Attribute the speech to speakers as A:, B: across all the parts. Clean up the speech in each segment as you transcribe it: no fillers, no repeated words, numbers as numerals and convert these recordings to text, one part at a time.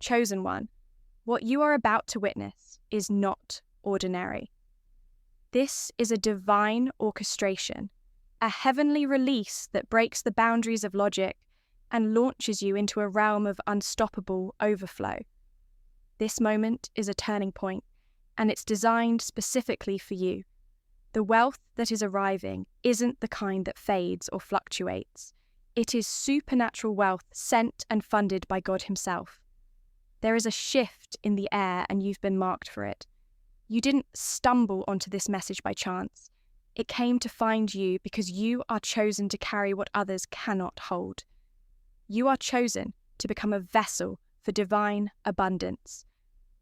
A: Chosen one, what you are about to witness is not ordinary. This is a divine orchestration, a heavenly release that breaks the boundaries of logic and launches you into a realm of unstoppable overflow. This moment is a turning point, and it's designed specifically for you. The wealth that is arriving isn't the kind that fades or fluctuates. It is supernatural wealth sent and funded by God Himself. There is a shift in the air, and you've been marked for it. You didn't stumble onto this message by chance. It came to find you because you are chosen to carry what others cannot hold. You are chosen to become a vessel for divine abundance,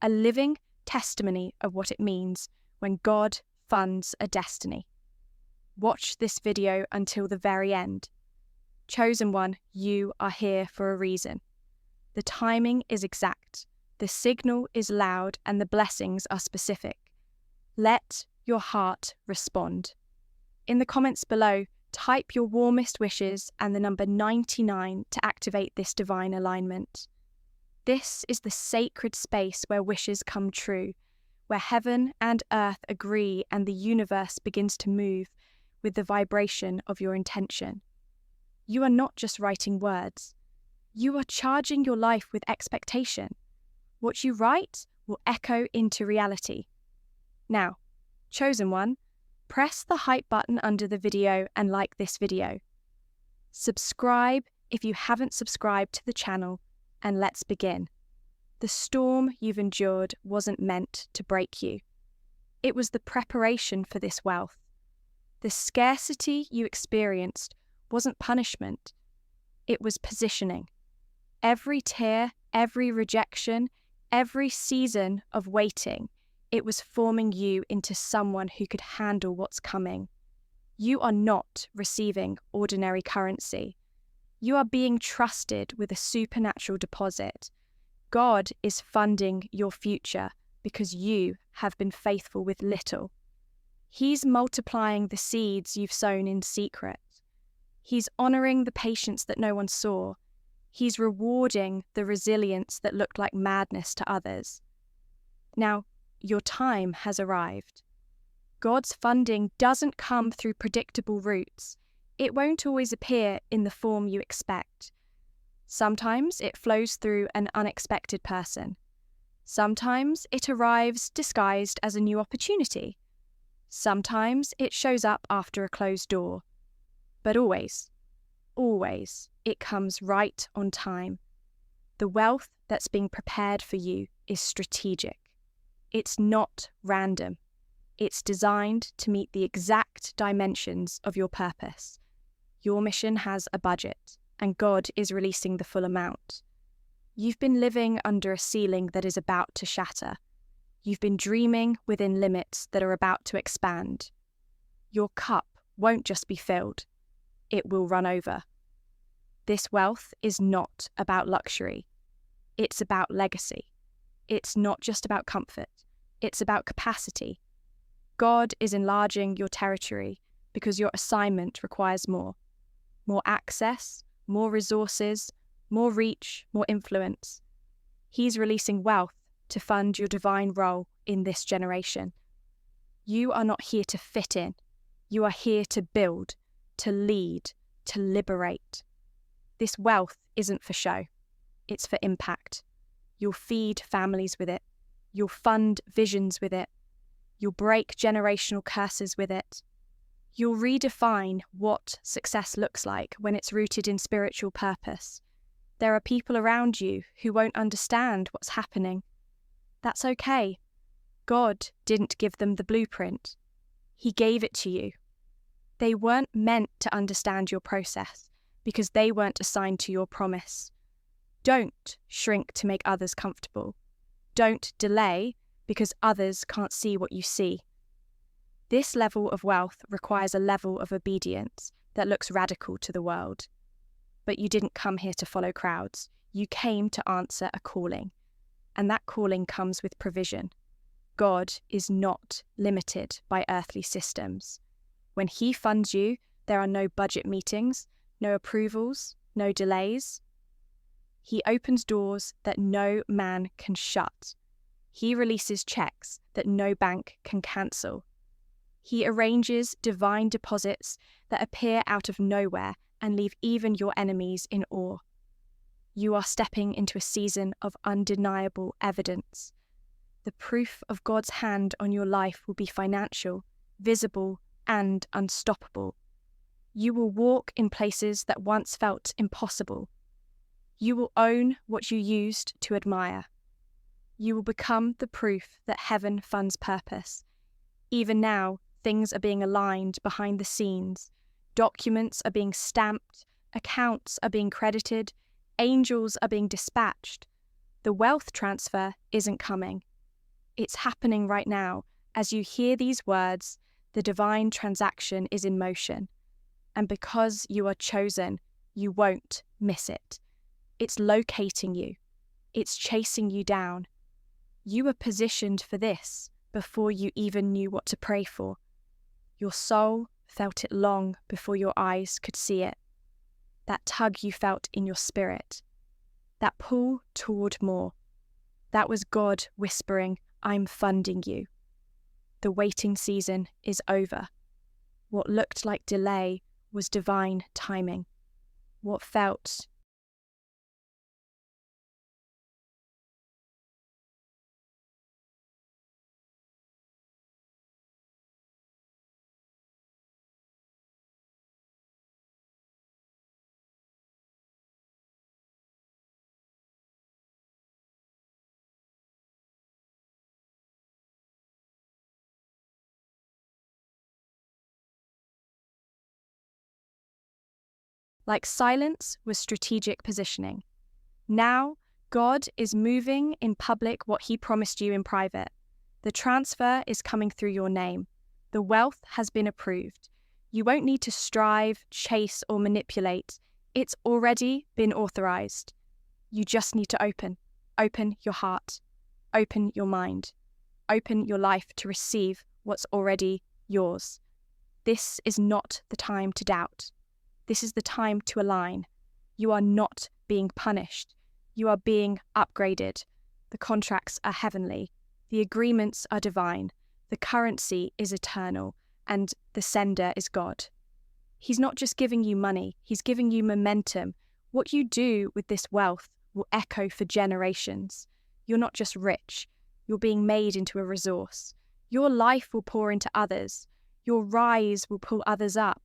A: a living testimony of what it means when God funds a destiny. Watch this video until the very end. Chosen one, you are here for a reason. The timing is exact, the signal is loud, and the blessings are specific. Let your heart respond. In the comments below, type your warmest wishes and the number 99 to activate this divine alignment. This is the sacred space where wishes come true, where heaven and earth agree and the universe begins to move with the vibration of your intention. You are not just writing words. You are charging your life with expectation. What you write will echo into reality. Now, chosen one, press the hype button under the video and like this video. Subscribe if you haven't subscribed to the channel, and let's begin. The storm you've endured wasn't meant to break you. It was the preparation for this wealth. The scarcity you experienced wasn't punishment. It was positioning. Every tear, every rejection, every season of waiting, it was forming you into someone who could handle what's coming. You are not receiving ordinary currency. You are being trusted with a supernatural deposit. God is funding your future because you have been faithful with little. He's multiplying the seeds you've sown in secret. He's honoring the patience that no one saw. He's rewarding the resilience that looked like madness to others. Now, your time has arrived. God's funding doesn't come through predictable routes. It won't always appear in the form you expect. Sometimes it flows through an unexpected person. Sometimes it arrives disguised as a new opportunity. Sometimes it shows up after a closed door. But always, it comes right on time. The wealth that's being prepared for you is strategic. It's not random. It's designed to meet the exact dimensions of your purpose. Your mission has a budget, and God is releasing the full amount. You've been living under a ceiling that is about to shatter. You've been dreaming within limits that are about to expand. Your cup won't just be filled, it will run over. This wealth is not about luxury. It's about legacy. It's not just about comfort. It's about capacity. God is enlarging your territory because your assignment requires more. More access, more resources, more reach, more influence. He's releasing wealth to fund your divine role in this generation. You are not here to fit in. You are here to build, to lead, to liberate. This wealth isn't for show. It's for impact. You'll feed families with it. You'll fund visions with it. You'll break generational curses with it. You'll redefine what success looks like when it's rooted in spiritual purpose. There are people around you who won't understand what's happening. That's okay. God didn't give them the blueprint. He gave it to you. They weren't meant to understand your process because they weren't assigned to your promise. Don't shrink to make others comfortable. Don't delay because others can't see what you see. This level of wealth requires a level of obedience that looks radical to the world. But you didn't come here to follow crowds. You came to answer a calling. And that calling comes with provision. God is not limited by earthly systems. When He funds you, there are no budget meetings, no approvals, no delays. He opens doors that no man can shut. He releases checks that no bank can cancel. He arranges divine deposits that appear out of nowhere and leave even your enemies in awe. You are stepping into a season of undeniable evidence. The proof of God's hand on your life will be financial, visible, and unstoppable. You will walk in places that once felt impossible. You will own what you used to admire. You will become the proof that heaven funds purpose. Even now, things are being aligned behind the scenes. Documents are being stamped, accounts are being credited, angels are being dispatched. The wealth transfer isn't coming. It's happening right now. As you hear these words, the divine transaction is in motion. And because you are chosen, you won't miss it. It's locating you. It's chasing you down. You were positioned for this before you even knew what to pray for. Your soul felt it long before your eyes could see it. That tug you felt in your spirit. That pull toward more. That was God whispering, "I'm funding you." The waiting season is over. What looked like delay was divine timing. What felt like silence was strategic positioning. Now, God is moving in public what he promised you in private. The transfer is coming through your name. The wealth has been approved. You won't need to strive, chase, or manipulate. It's already been authorized. You just need to open. Open your heart. Open your mind. Open your life to receive what's already yours. This is not the time to doubt. This is the time to align. You are not being punished. You are being upgraded. The contracts are heavenly. The agreements are divine. The currency is eternal. And the sender is God. He's not just giving you money. He's giving you momentum. What you do with this wealth will echo for generations. You're not just rich. You're being made into a resource. Your life will pour into others. Your rise will pull others up.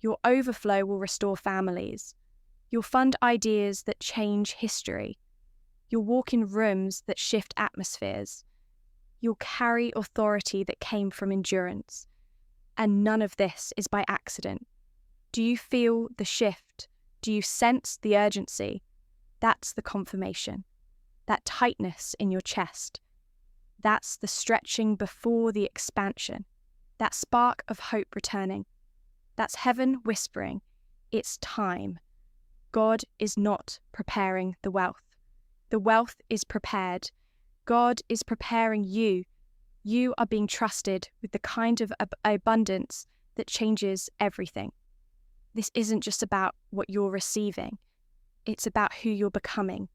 A: Your overflow will restore families. You'll fund ideas that change history. You'll walk in rooms that shift atmospheres. You'll carry authority that came from endurance. And none of this is by accident. Do you feel the shift? Do you sense the urgency? That's the confirmation. That tightness in your chest. That's the stretching before the expansion. That spark of hope returning. That's heaven whispering, it's time. God is not preparing the wealth. The wealth is prepared. God is preparing you. You are being trusted with the kind of abundance that changes everything. This isn't just about what you're receiving. It's about who you're becoming.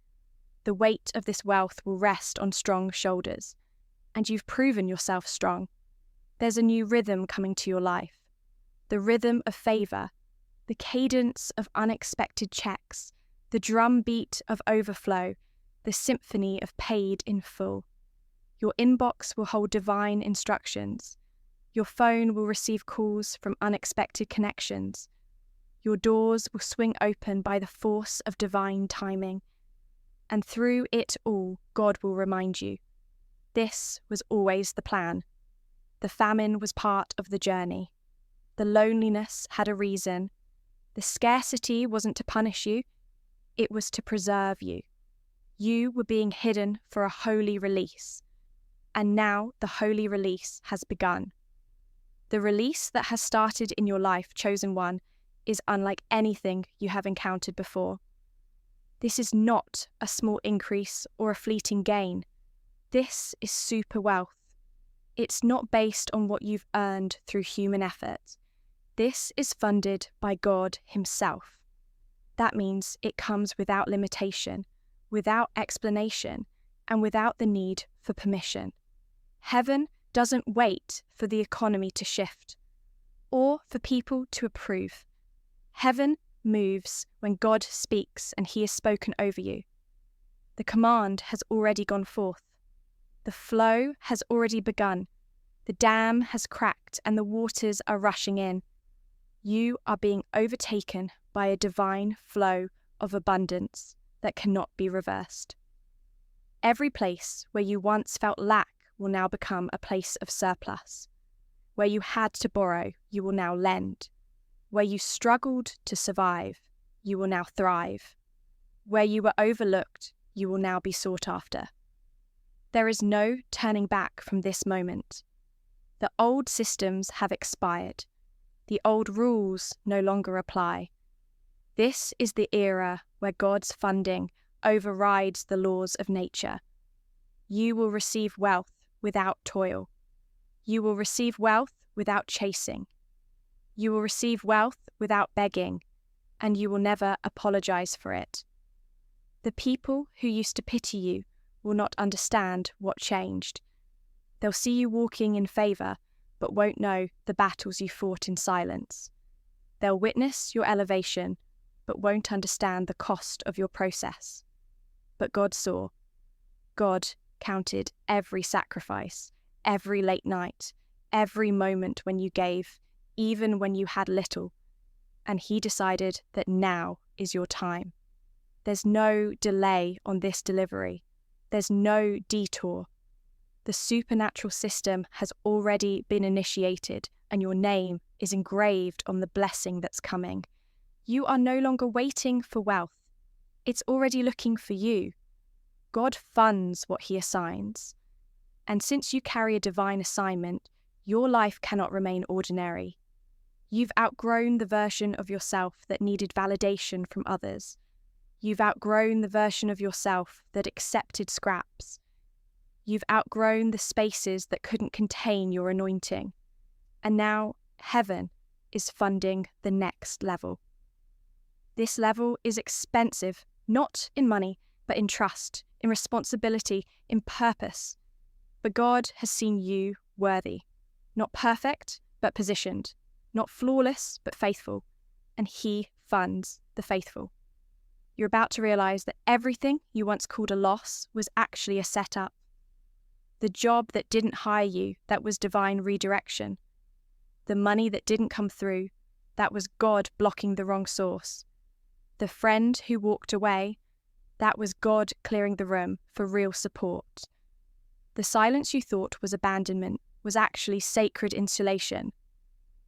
A: The weight of this wealth will rest on strong shoulders. And you've proven yourself strong. There's a new rhythm coming to your life. The rhythm of favor, the cadence of unexpected checks, the drumbeat of overflow, the symphony of paid in full. Your inbox will hold divine instructions. Your phone will receive calls from unexpected connections. Your doors will swing open by the force of divine timing. And through it all, God will remind you, this was always the plan. The famine was part of the journey. The loneliness had a reason. The scarcity wasn't to punish you, it was to preserve you. You were being hidden for a holy release. And now the holy release has begun. The release that has started in your life, chosen one, is unlike anything you have encountered before. This is not a small increase or a fleeting gain. This is super wealth. It's not based on what you've earned through human effort. This is funded by God Himself. that means it comes without limitation, without explanation, and without the need for permission. Heaven doesn't wait for the economy to shift or for people to approve. Heaven moves when God speaks and he has spoken over you. The command has already gone forth. The flow has already begun. The dam has cracked and the waters are rushing in. You are being overtaken by a divine flow of abundance that cannot be reversed. Every place where you once felt lack will now become a place of surplus. Where you had to borrow, you will now lend. Where you struggled to survive, you will now thrive. Where you were overlooked, you will now be sought after. There is no turning back from this moment. The old systems have expired. The old rules no longer apply. This is the era where God's funding overrides the laws of nature. You will receive wealth without toil. You will receive wealth without chasing. You will receive wealth without begging, and you will never apologize for it. The people who used to pity you will not understand what changed. They'll see you walking in favor, but won't know the battles you fought in silence. They'll witness your elevation, but won't understand the cost of your process. But God saw. God counted every sacrifice, every late night, every moment when you gave, even when you had little, and he decided that now is your time. There's no delay on this delivery. There's no detour. The supernatural system has already been initiated, and your name is engraved on the blessing that's coming. You are no longer waiting for wealth. It's already looking for you. God funds what he assigns. And since you carry a divine assignment, your life cannot remain ordinary. You've outgrown the version of yourself that needed validation from others. You've outgrown the version of yourself that accepted scraps. You've outgrown the spaces that couldn't contain your anointing. And now heaven is funding the next level. This level is expensive, not in money, but in trust, in responsibility, in purpose. But God has seen you worthy, not perfect, but positioned, not flawless, but faithful, and he funds the faithful. You're about to realize that everything you once called a loss was actually a setup. The job that didn't hire you, that was divine redirection. The money that didn't come through, that was God blocking the wrong source. The friend who walked away, that was God clearing the room for real support. The silence you thought was abandonment was actually sacred insulation.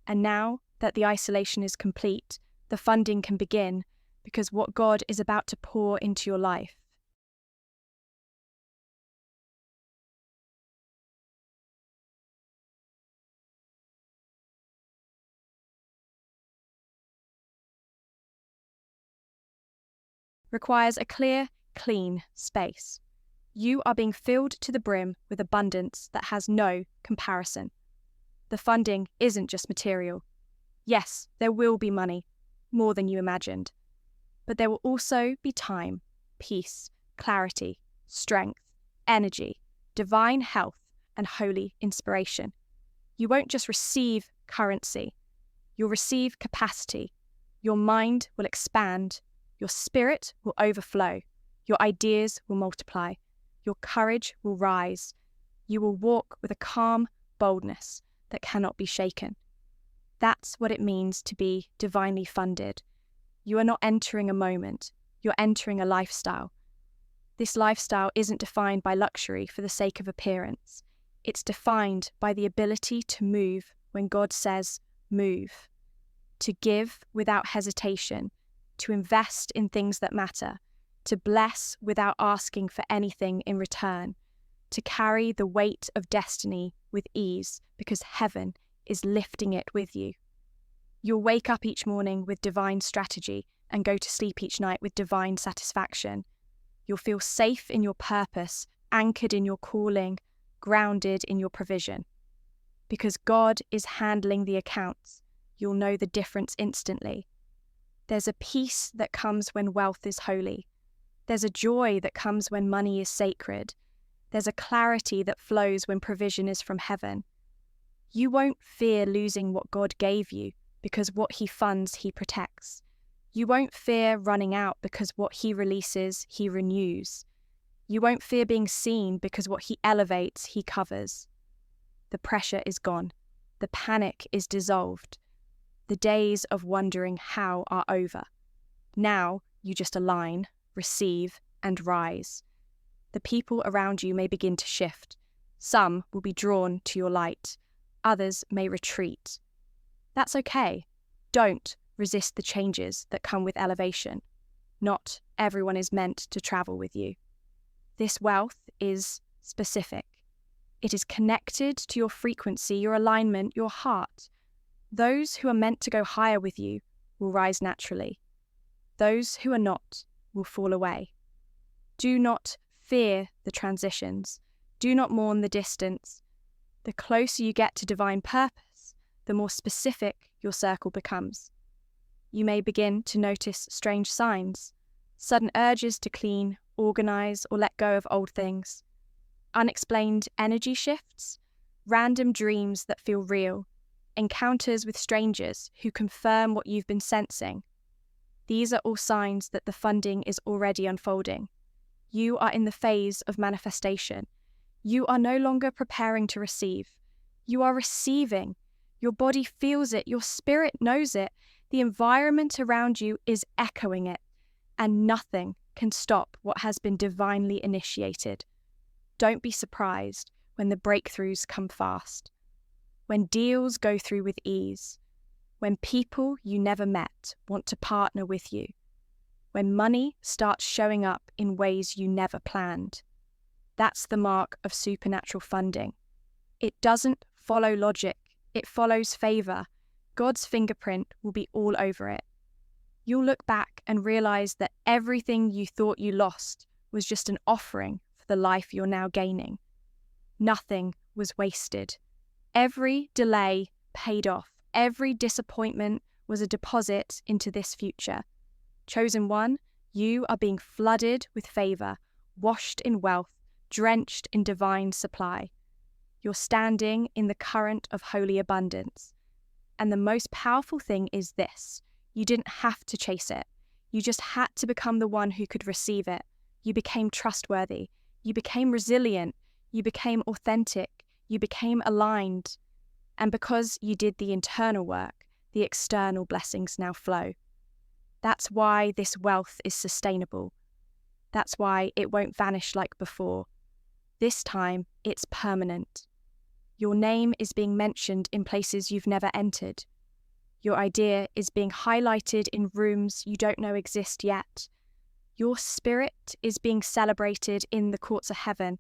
A: And now that the isolation is complete, the funding can begin, because what God is about to pour into your life requires a clear, clean space. You are being filled to the brim with abundance that has no comparison. The funding isn't just material. Yes, there will be money, more than you imagined. But there will also be time, peace, clarity, strength, energy, divine health, and holy inspiration. You won't just receive currency. You'll receive capacity. Your mind will expand. Your spirit will overflow. Your ideas will multiply. Your courage will rise. You will walk with a calm boldness that cannot be shaken. That's what it means to be divinely funded. You are not entering a moment. You're entering a lifestyle. This lifestyle isn't defined by luxury for the sake of appearance. It's defined by the ability to move when God says, move. To give without hesitation. To invest in things that matter, to bless without asking for anything in return, to carry the weight of destiny with ease because heaven is lifting it with you. You'll wake up each morning with divine strategy and go to sleep each night with divine satisfaction. You'll feel safe in your purpose, anchored in your calling, grounded in your provision. Because God is handling the accounts, you'll know the difference instantly. There's a peace that comes when wealth is holy. There's a joy that comes when money is sacred. There's a clarity that flows when provision is from heaven. You won't fear losing what God gave you, because what He funds, He protects. You won't fear running out, because what He releases, He renews. You won't fear being seen, because what He elevates, He covers. The pressure is gone. The panic is dissolved. The days of wondering how are over. Now you just align, receive, and rise. The people around you may begin to shift. Some will be drawn to your light. Others may retreat. That's okay. Don't resist the changes that come with elevation. Not everyone is meant to travel with you. This wealth is specific. It is connected to your frequency, your alignment, your heart. Those who are meant to go higher with you will rise naturally. Those who are not will fall away. Do not fear the transitions. Do not mourn the distance. The closer you get to divine purpose, the more specific your circle becomes. You may begin to notice strange signs, sudden urges to clean, organize, or let go of old things, unexplained energy shifts, random dreams that feel real, encounters with strangers who confirm what you've been sensing. These are all signs that the funding is already unfolding. You are in the phase of manifestation. You are no longer preparing to receive. You are receiving. Your body feels it. Your spirit knows it. The environment around you is echoing it, and nothing can stop what has been divinely initiated. Don't be surprised when the breakthroughs come fast, when deals go through with ease, when people you never met want to partner with you, when money starts showing up in ways you never planned. That's the mark of supernatural funding. It doesn't follow logic, it follows favor. God's fingerprint will be all over it. You'll look back and realize that everything you thought you lost was just an offering for the life you're now gaining. Nothing was wasted. Every delay paid off. Every disappointment was a deposit into this future. Chosen one, you are being flooded with favor, washed in wealth, drenched in divine supply. You're standing in the current of holy abundance. And the most powerful thing is this: you didn't have to chase it. You just had to become the one who could receive it. You became trustworthy. You became resilient. You became authentic. You became aligned. And because you did the internal work, the external blessings now flow. That's why this wealth is sustainable. That's why it won't vanish like before. This time, it's permanent. Your name is being mentioned in places you've never entered. Your idea is being highlighted in rooms you don't know exist yet. Your spirit is being celebrated in the courts of heaven.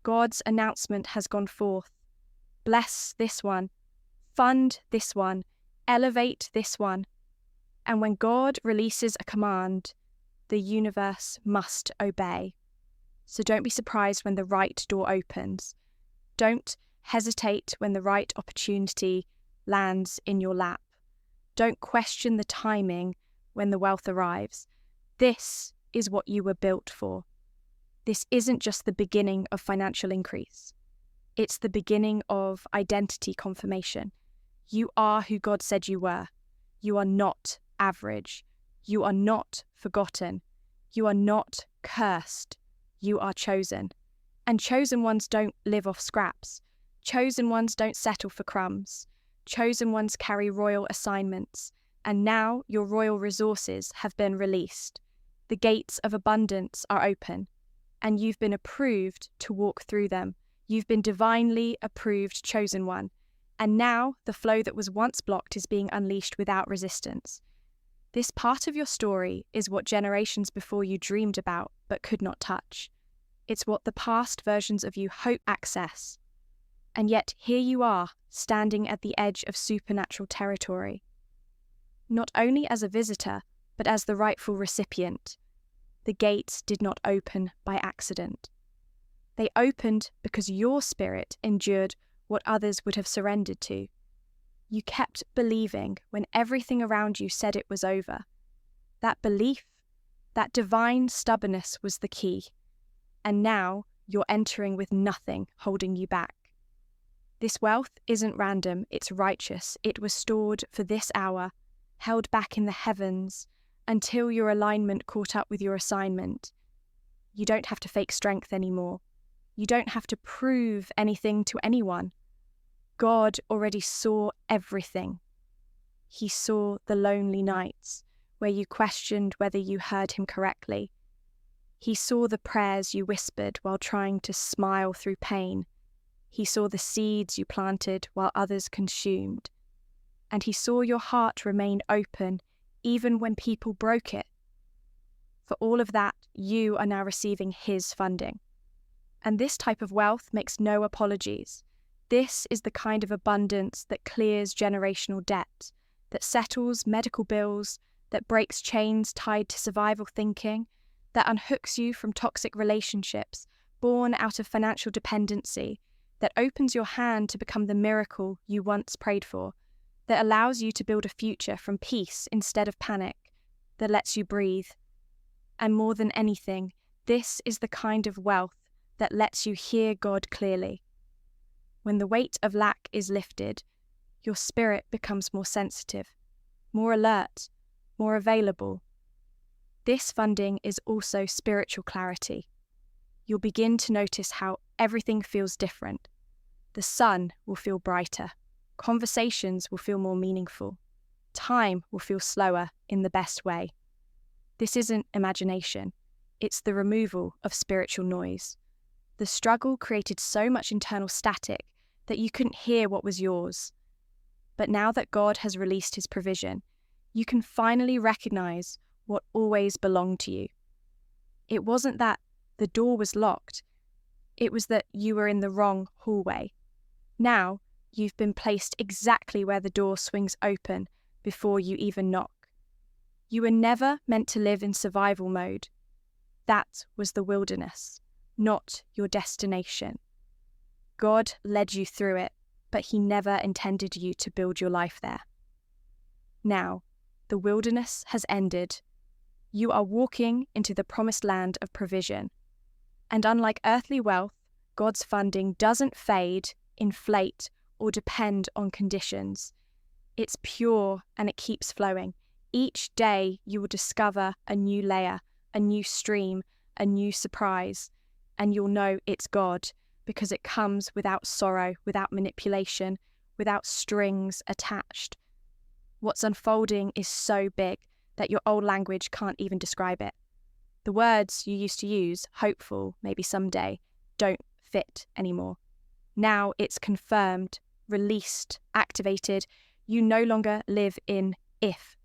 A: God's announcement has gone forth. Bless this one. Fund this one. Elevate this one. And when God releases a command, the universe must obey. So don't be surprised when the right door opens. Don't hesitate when the right opportunity lands in your lap. Don't question the timing when the wealth arrives. This is what you were built for. This isn't just the beginning of financial increase. It's the beginning of identity confirmation. You are who God said you were. You are not average. You are not forgotten. You are not cursed. You are chosen. And chosen ones don't live off scraps. Chosen ones don't settle for crumbs. Chosen ones carry royal assignments. And now your royal resources have been released. The gates of abundance are open. And you've been approved to walk through them. You've been divinely approved, chosen one. And now the flow that was once blocked is being unleashed without resistance. This part of your story is what generations before you dreamed about but could not touch. It's what the past versions of you hope access. And yet here you are, standing at the edge of supernatural territory. Not only as a visitor, but as the rightful recipient. The gates did not open by accident. They opened because your spirit endured what others would have surrendered to. You kept believing when everything around you said it was over. That belief, that divine stubbornness was the key. And now you're entering with nothing holding you back. This wealth isn't random, it's righteous. It was stored for this hour, held back in the heavens, until your alignment caught up with your assignment. You don't have to fake strength anymore. You don't have to prove anything to anyone. God already saw everything. He saw the lonely nights where you questioned whether you heard him correctly. He saw the prayers you whispered while trying to smile through pain. He saw the seeds you planted while others consumed. And he saw your heart remain open even when people broke it. For all of that, you are now receiving his funding. And this type of wealth makes no apologies. This is the kind of abundance that clears generational debt, that settles medical bills, that breaks chains tied to survival thinking, that unhooks you from toxic relationships born out of financial dependency, that opens your hand to become the miracle you once prayed for, that allows you to build a future from peace instead of panic, that lets you breathe. And more than anything, this is the kind of wealth that lets you hear God clearly. When the weight of lack is lifted, your spirit becomes more sensitive, more alert, more available. This funding is also spiritual clarity. You'll begin to notice how everything feels different. The sun will feel brighter. Conversations will feel more meaningful. Time will feel slower in the best way. This isn't imagination. It's the removal of spiritual noise. The struggle created so much internal static that you couldn't hear what was yours. But now that God has released his provision, you can finally recognize what always belonged to you. It wasn't that the door was locked. It was that you were in the wrong hallway. Now, you've been placed exactly where the door swings open before you even knock. You were never meant to live in survival mode. That was the wilderness, not your destination. God led you through it, but he never intended you to build your life there. Now, the wilderness has ended. You are walking into the promised land of provision. And unlike earthly wealth, God's funding doesn't fade, inflate, or depend on conditions. It's pure and it keeps flowing. Each day you will discover a new layer, a new stream, a new surprise, and you'll know it's God because it comes without sorrow, without manipulation, without strings attached. What's unfolding is so big that your old language can't even describe it. The words you used to use, hopeful, maybe someday, don't fit anymore. Now it's confirmed, released, activated. You no longer live in if.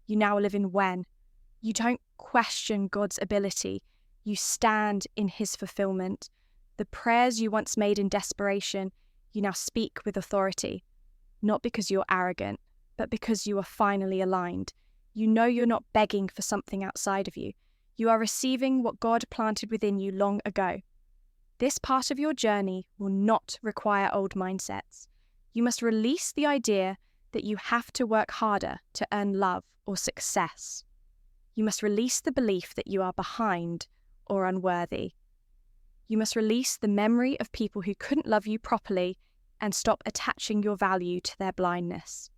A: You now live in when. You don't question God's ability. You stand in his fulfillment. The prayers you once made in desperation, you now speak with authority. Not because you're arrogant, but because you are finally aligned. You know you're not begging for something outside of you. You are receiving what God planted within you long ago. This part of your journey will not require old mindsets. You must release the idea that you have to work harder to earn love or success. You must release the belief that you are behind or unworthy. You must release the memory of people who couldn't love you properly and stop attaching your value to their blindness.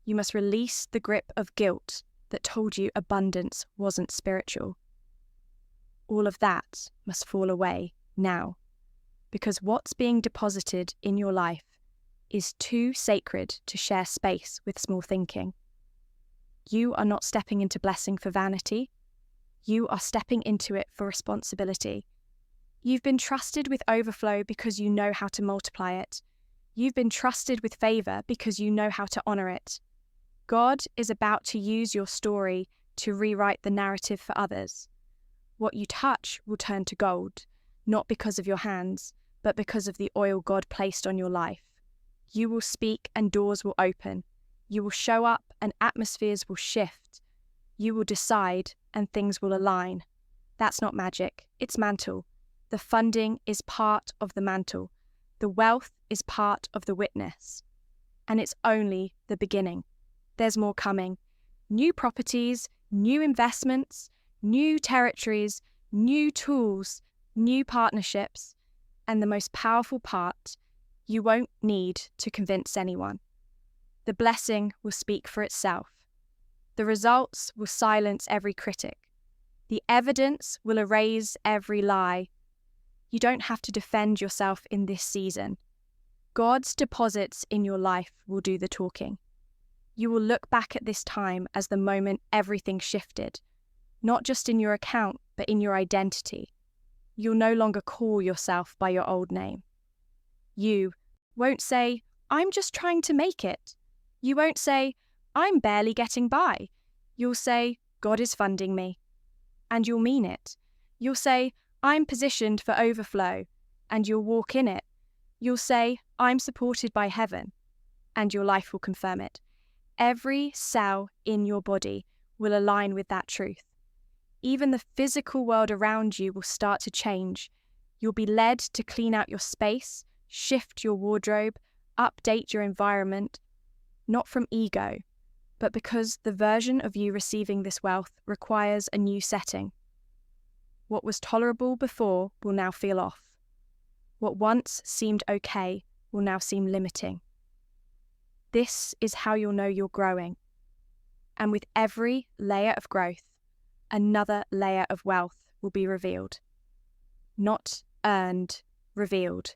A: You must release the grip of guilt that told you abundance wasn't spiritual. All of that must fall away now, because what's being deposited in your life is too sacred to share space with small thinking. You are not stepping into blessing for vanity. You are stepping into it for responsibility. You've been trusted with overflow because you know how to multiply it. You've been trusted with favor because you know how to honor it. God is about to use your story to rewrite the narrative for others. What you touch will turn to gold, not because of your hands, but because of the oil God placed on your life. You will speak and doors will open. You will show up and atmospheres will shift. You will decide and things will align. That's not magic, it's mantle. The funding is part of the mantle. The wealth is part of the witness. And it's only the beginning. There's more coming. New properties, new investments, new territories, new tools, new partnerships, and the most powerful part, you won't need to convince anyone. The blessing will speak for itself. The results will silence every critic. The evidence will erase every lie. You don't have to defend yourself in this season. God's deposits in your life will do the talking. You will look back at this time as the moment everything shifted, not just in your account, but in your identity. You'll no longer call yourself by your old name. You won't say, "I'm just trying to make it." You won't say, "I'm barely getting by." You'll say, "God is funding me." And you'll mean it. You'll say, "I'm positioned for overflow," and you'll walk in it. You'll say, "I'm supported by heaven," and your life will confirm it. Every cell in your body will align with that truth. Even the physical world around you will start to change. You'll be led to clean out your space, shift your wardrobe, update your environment, not from ego, but because the version of you receiving this wealth requires a new setting. What was tolerable before will now feel off. What once seemed okay will now seem limiting. This is how you'll know you're growing. And with every layer of growth, another layer of wealth will be revealed. Not earned, revealed.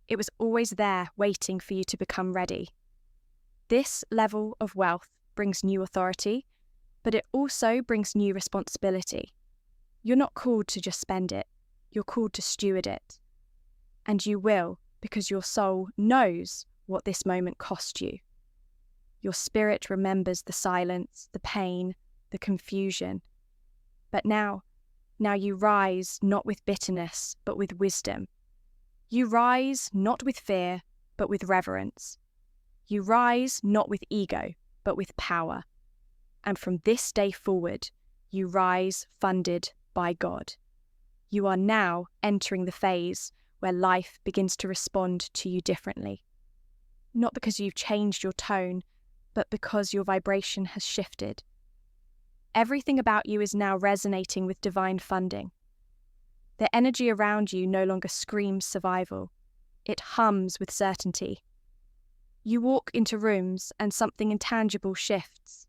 A: It was always there waiting for you to become ready. This level of wealth brings new authority, but it also brings new responsibility. You're not called to just spend it, you're called to steward it. And you will, because your soul knows what this moment cost you. Your spirit remembers the silence, the pain, the confusion. But now you rise not with bitterness, but with wisdom. You rise not with fear, but with reverence. You rise not with ego, but with power. And from this day forward, you rise funded by God. You are now entering the phase where life begins to respond to you differently. Not because you've changed your tone, but because your vibration has shifted. Everything about you is now resonating with divine funding. The energy around you no longer screams survival. It hums with certainty. You walk into rooms and something intangible shifts.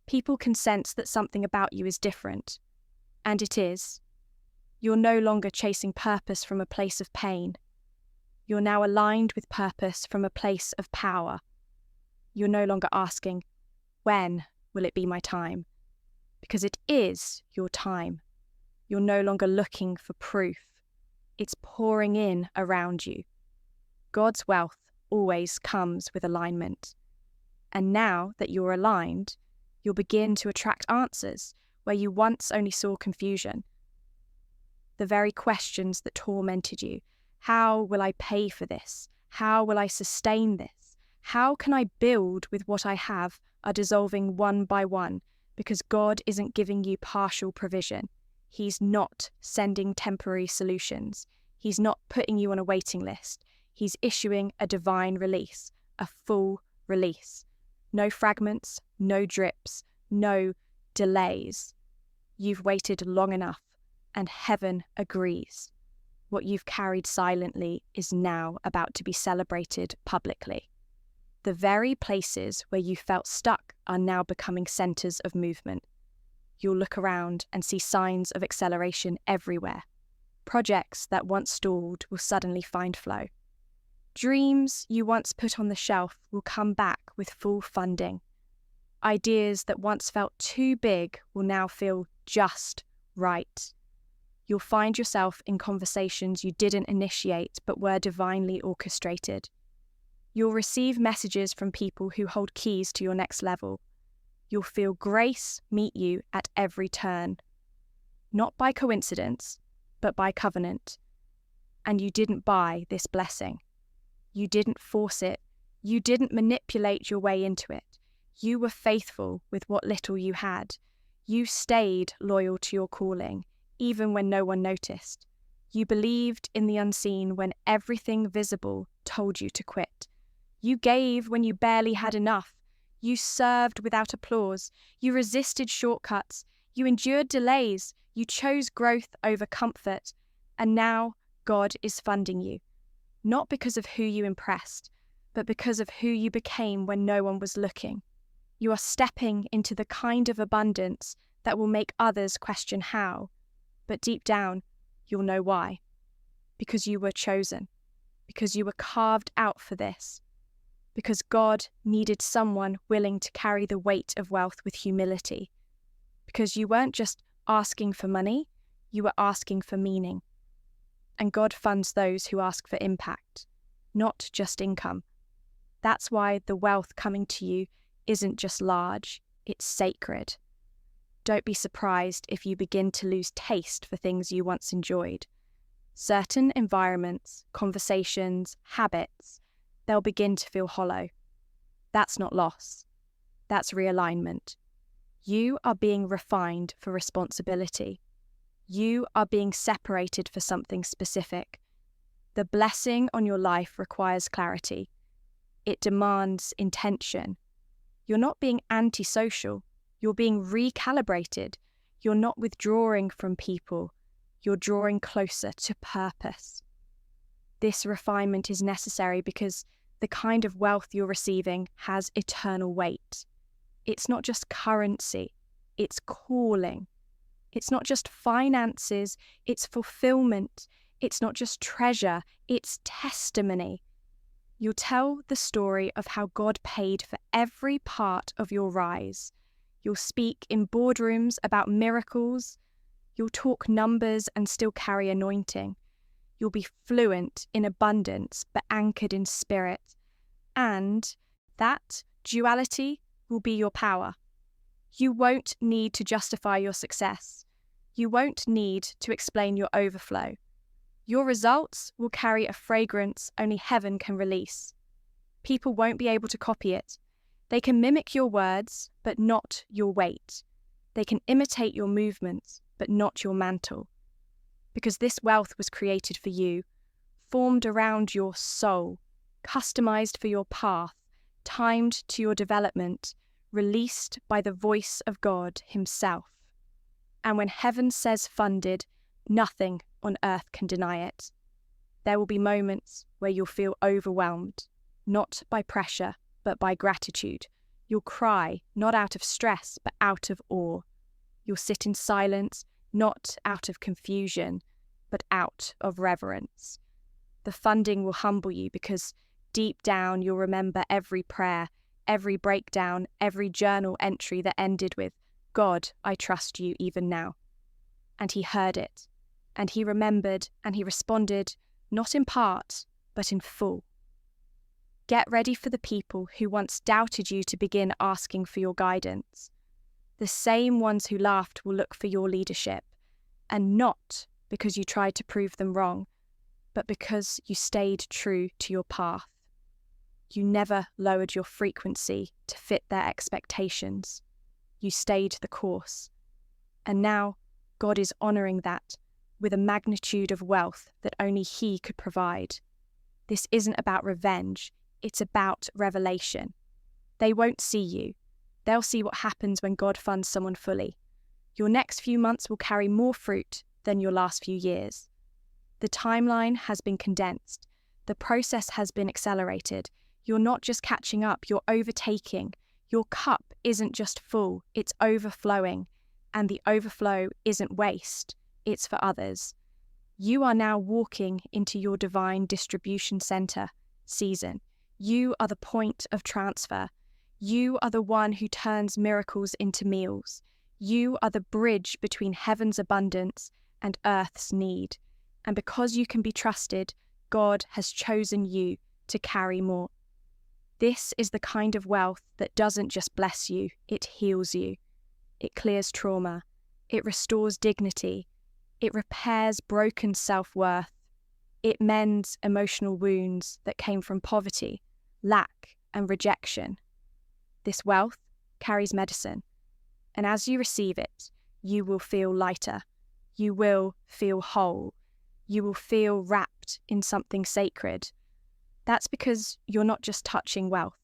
A: People can sense that something about you is different. And it is. You're no longer chasing purpose from a place of pain. You're now aligned with purpose from a place of power. You're no longer asking, "When will it be my time?" Because it is your time. You're no longer looking for proof. It's pouring in around you. God's wealth always comes with alignment. And now that you're aligned, you'll begin to attract answers where you once only saw confusion. The very questions that tormented you. How will I pay for this? How will I sustain this? How can I build with what I have are dissolving one by one because God isn't giving you partial provision. He's not sending temporary solutions. He's not putting you on a waiting list. He's issuing a divine release, a full release. No fragments, no drips, no delays. You've waited long enough, and heaven agrees. What you've carried silently is now about to be celebrated publicly. The very places where you felt stuck are now becoming centers of movement. You'll look around and see signs of acceleration everywhere. Projects that once stalled will suddenly find flow. Dreams you once put on the shelf will come back with full funding. Ideas that once felt too big will now feel just right. You'll find yourself in conversations you didn't initiate but were divinely orchestrated. You'll receive messages from people who hold keys to your next level. You'll feel grace meet you at every turn. Not by coincidence, but by covenant. And you didn't buy this blessing. You didn't force it. You didn't manipulate your way into it. You were faithful with what little you had. You stayed loyal to your calling, even when no one noticed. You believed in the unseen when everything visible told you to quit. You gave when you barely had enough. You served without applause. You resisted shortcuts. You endured delays. You chose growth over comfort. And now God is funding you. Not because of who you impressed, but because of who you became when no one was looking. You are stepping into the kind of abundance that will make others question how, but deep down, you'll know why. Because you were chosen. Because you were carved out for this. Because God needed someone willing to carry the weight of wealth with humility. Because you weren't just asking for money, you were asking for meaning. And God funds those who ask for impact, not just income. That's why the wealth coming to you isn't just large, it's sacred. Don't be surprised if you begin to lose taste for things you once enjoyed. Certain environments, conversations, habits, they'll begin to feel hollow. That's not loss. That's realignment. You are being refined for responsibility. You are being separated for something specific. The blessing on your life requires clarity. It demands intention. You're not being antisocial. You're being recalibrated. You're not withdrawing from people. You're drawing closer to purpose. This refinement is necessary because the kind of wealth you're receiving has eternal weight. It's not just currency, it's calling. It's not just finances, it's fulfillment. It's not just treasure, it's testimony. You'll tell the story of how God paid for every part of your rise. You'll speak in boardrooms about miracles. You'll talk numbers and still carry anointing. You'll be fluent in abundance but anchored in spirit. And that duality will be your power. You won't need to justify your success. You won't need to explain your overflow. Your results will carry a fragrance only heaven can release. People won't be able to copy it. They can mimic your words, but not your weight. They can imitate your movements, but not your mantle. Because this wealth was created for you, formed around your soul, customized for your path, timed to your development, released by the voice of God Himself. And when heaven says funded, nothing on earth can deny it. There will be moments where you'll feel overwhelmed, not by pressure, but by gratitude. You'll cry, not out of stress, but out of awe. You'll sit in silence, not out of confusion, but out of reverence. The funding will humble you because deep down you'll remember every prayer, every breakdown, every journal entry that ended with, "God, I trust you even now." And He heard it, and He remembered, and He responded, not in part, but in full. Get ready for the people who once doubted you to begin asking for your guidance. The same ones who laughed will look for your leadership, and not because you tried to prove them wrong, but because you stayed true to your path. You never lowered your frequency to fit their expectations. You stayed the course. And now God is honoring that with a magnitude of wealth that only He could provide. This isn't about revenge, it's about revelation. They won't see you. They'll see what happens when God funds someone fully. Your next few months will carry more fruit than your last few years. The timeline has been condensed. The process has been accelerated. You're not just catching up, you're overtaking. Your cup isn't just full, it's overflowing. And the overflow isn't waste, it's for others. You are now walking into your divine distribution center season. You are the point of transfer. You are the one who turns miracles into meals. You are the bridge between heaven's abundance and earth's need. And because you can be trusted, God has chosen you to carry more. This is the kind of wealth that doesn't just bless you, it heals you. It clears trauma. It restores dignity. It repairs broken self-worth. It mends emotional wounds that came from poverty, lack, and rejection. This wealth carries medicine, and as you receive it, you will feel lighter. You will feel whole. You will feel wrapped in something sacred. That's because you're not just touching wealth.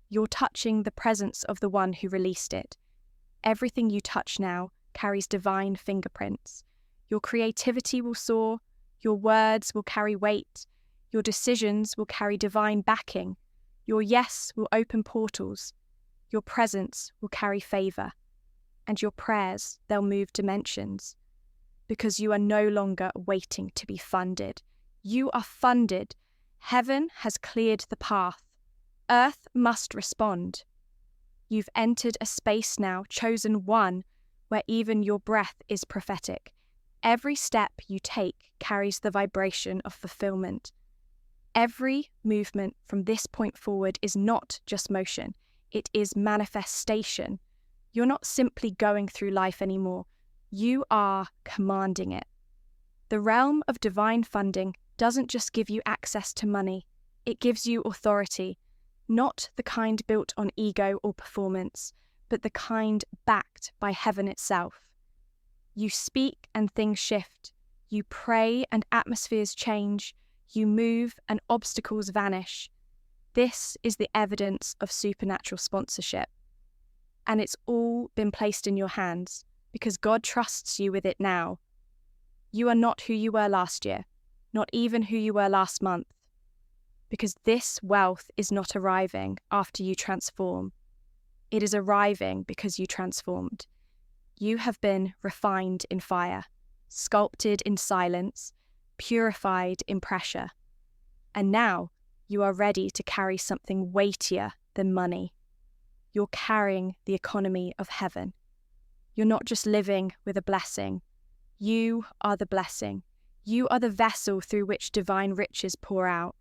A: you're touching the presence of the one who released it. Everything you touch now carries divine fingerprints. Your creativity will soar, your words will carry weight, your decisions will carry divine backing, your yes will open portals, your presence will carry favor, and your prayers, they'll move dimensions. Because you are no longer waiting to be funded. You are funded. Heaven has cleared the path. Earth must respond. You've entered a space now, chosen one, where even your breath is prophetic. Every step you take carries the vibration of fulfillment. Every movement from this point forward is not just motion, it is manifestation. You're not simply going through life anymore, you are commanding it. The realm of divine funding doesn't just give you access to money, it gives you authority, not the kind built on ego or performance, but the kind backed by heaven itself. You speak and things shift. You pray and atmospheres change. You move and obstacles vanish. This is the evidence of supernatural sponsorship. And it's all been placed in your hands because God trusts you with it now. You are not who you were last year, not even who you were last month, because this wealth is not arriving after you transform. It is arriving because you transformed. You have been refined in fire, sculpted in silence, purified in pressure. And now you are ready to carry something weightier than money. You're carrying the economy of heaven. You're not just living with a blessing. You are the blessing. You are the vessel through which divine riches pour out.